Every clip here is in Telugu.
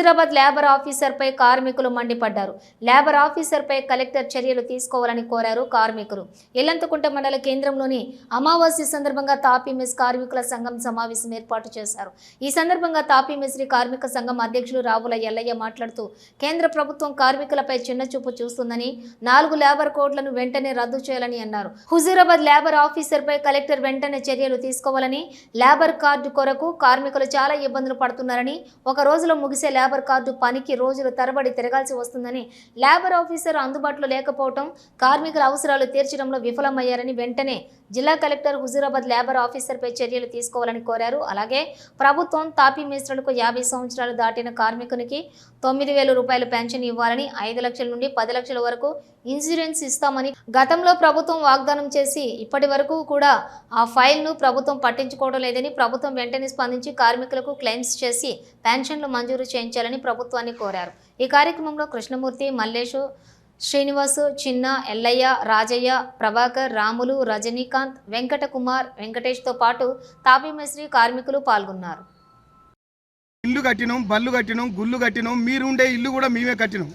హుజూరాబాద్ లేబర్ ఆఫీసర్పై కార్మికులు మండిపడ్డారు. లేబర్ ఆఫీసర్పై కలెక్టర్ చర్యలు తీసుకోవాలని కోరారు కార్మికులు. ఇల్లంతకుంట మండల కేంద్రంలోని అమావాస్య సందర్భంగా తాపీ మెస్ కార్మికుల సంఘం సమావేశం ఏర్పాటు చేశారు. ఈ సందర్భంగా తాపీ మెస్రీ కార్మిక సంఘం అధ్యక్షులు రావుల ఎల్లయ్య మాట్లాడుతూ కేంద్ర ప్రభుత్వం కార్మికులపై చిన్నచూపు చూస్తుందని 4 లేబర్ కోడ్లను వెంటనే రద్దు చేయాలని అన్నారు. హుజూరాబాద్ లేబర్ ఆఫీసర్పై కలెక్టర్ వెంటనే చర్యలు తీసుకోవాలని, లేబర్ కార్డు కొరకు కార్మికులు చాలా ఇబ్బందులు పడుతున్నారని, ఒక రోజులో ముగిసే లేబర్ కార్డు పనికి రోజులు తరబడి తిరగాల్సి వస్తుందని, లేబర్ ఆఫీసర్ అందుబాటులో లేకపోవడం కార్మికుల అవసరాలు తీర్చడంలో విఫలమయ్యారని, వెంటనే జిల్లా కలెక్టర్ హుజూరాబాద్ లేబర్ ఆఫీసర్పై చర్యలు తీసుకోవాలని కోరారు. అలాగే ప్రభుత్వం తాపీ మేస్త్రులకు 50 సంవత్సరాలు దాటిన కార్మికునికి 9,000 రూపాయలు పెన్షన్ ఇవ్వాలని, 5 లక్షల నుండి 10 లక్షల వరకు ఇన్సూరెన్స్ ఇస్తామని గతంలో ప్రభుత్వం వాగ్దానం చేసి ఇప్పటి వరకు కూడా ఆ ఫైల్ను ప్రభుత్వం పట్టించుకోవడం లేదని, ప్రభుత్వం వెంటనే స్పందించి కార్మికులకు క్లెయిమ్స్ చేసి పెన్షన్లు మంజూరు చేయించాలని ప్రభుత్వాన్ని కోరారు. ఈ కార్యక్రమంలో కృష్ణమూర్తి, మల్లేషు, శ్రీనివాసు, చిన్న, ఎల్లయ్య, రాజయ్య, ప్రభాకర్, రాములు, రజనీకాంత్, వెంకటకుమార్, వెంకటేష్తో పాటు తాపీ మేస్త్రీ కార్మికులు పాల్గొన్నారు. ఇల్లు కట్టినాం, బళ్ళు కట్టినాం, గుళ్ళు కట్టినాం, మీరుండే ఇల్లు కూడా మేమే కట్టినాం.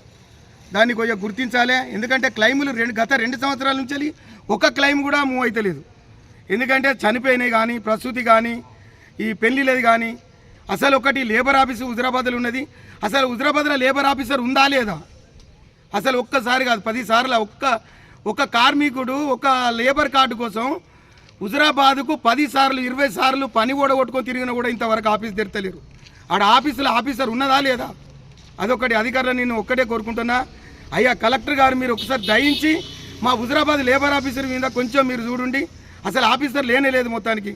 దాన్ని కొంచెం గుర్తించాలి. ఎందుకంటే క్లైములు గత 2 సంవత్సరాల నుంచి ఒక క్లైమ్ కూడా మూవ్ అవుతలేదు. ఎందుకంటే చనిపోయినాయి కానీ, ప్రసూతి కానీ, ఈ పెళ్లిలేదు కానీ. అసలు ఒకటి లేబర్ ఆఫీసు హుజూరాబాద్లో ఉన్నది. అసలు హుజూరాబాద్లో లేబర్ ఆఫీసర్ ఉందా లేదా? అసలు ఒక్కసారి కాదు 10 సార్లు ఒక కార్మికుడు ఒక లేబర్ కార్డు కోసం హుజూరాబాద్కు 10 సార్లు 20 సార్లు పని కూడా కొట్టుకొని తిరిగినా కూడా ఇంతవరకు ఆఫీస్ తెరతలేరు. ఆడ ఆఫీసులో ఆఫీసర్ ఉన్నదా లేదా? అదొకటి. అధికారులు నేను ఒక్కటే కోరుకుంటున్నా, అయ్యా కలెక్టర్ గారు మీరు ఒకసారి దయించి మా హుజూరాబాద్ లేబర్ ఆఫీసర్ మీద కొంచెం మీరు చూడండి. అసలు ఆఫీసర్ లేనే లేదు మొత్తానికి.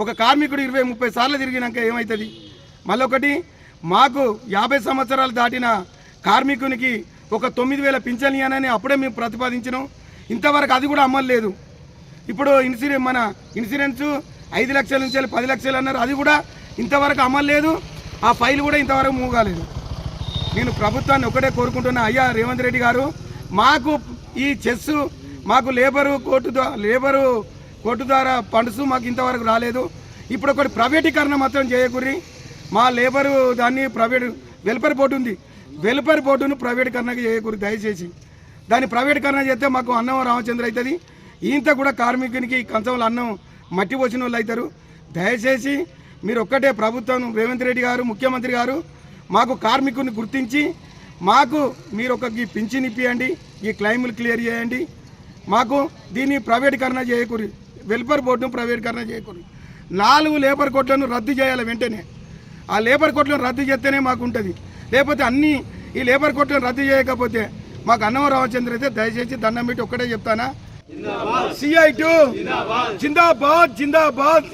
ఒక కార్మికుడు 20-30 సార్లు తిరిగినాక ఏమవుతుంది? మళ్ళొకటి, మాకు 50 సంవత్సరాలు దాటిన కార్మికునికి ఒక 9,000 పింఛన్ ఇవ్వనని అప్పుడే మేము ప్రతిపాదించినాం. ఇంతవరకు అది కూడా అమలు లేదు. ఇప్పుడు మన ఇన్సూరెన్స్ 5 లక్షల నుంచి 10 లక్షలు అన్నారు, అది కూడా ఇంతవరకు అమలు లేదు. ఆ ఫైల్ కూడా ఇంతవరకు మూవ్ కాలేదు. నేను ప్రభుత్వాన్ని ఒకటే కోరుకుంటున్నా, అయ్యా రేవంత్ రెడ్డి గారు మాకు ఈ చెస్ మాకు లేబరు కోర్టు ద్వారా ఫండ్స్ మాకు ఇంతవరకు రాలేదు. ఇప్పుడు ఒకటి ప్రైవేటీకరణ మాత్రం చేయకూరి. మా లేబరు దాన్ని ప్రైవేట్ వెల్ఫేర్ బోర్డు ఉంది, వెల్ఫేర్ బోర్డును ప్రైవేటీకరణ చేయకూరి దయచేసి. దాన్ని ప్రైవేటీకరణ చేస్తే మాకు అన్నం రామచంద్ర అవుతుంది. ఇంత కూడా కార్మికునికి కంచంలో అన్నం మట్టి పోసిన వాళ్ళు అవుతారు. దయచేసి మీరు ఒక్కటే ప్రభుత్వం రేవంత్ రెడ్డి గారు ముఖ్యమంత్రి గారు మాకు కార్మికుని గుర్తించి మాకు మీరు ఒక పింఛన్ ఇప్పియండి, ఈ క్లైములు క్లియర్ చేయండి. మాకు దీన్ని ప్రైవేటీకరణ చేయకూరి, వెల్ఫేర్ బోర్డును ప్రైవేటీకరణ చేయకూరి. 4 లేబర్ కోట్లను రద్దు చేయాలి వెంటనే. ఆ లేబర్ కోట్లను రద్దు చేస్తేనే మాకు ఉంటుంది. లేకపోతే అన్నీ ఈ లేబర్ కోట్లను రద్దు చేయకపోతే మాకు అన్నం రామచంద్ర అయితే దయచేసి దండం పెట్టి ఒక్కటే చెప్తానా, CI2 జిందాబాద్ జిందాబాద్.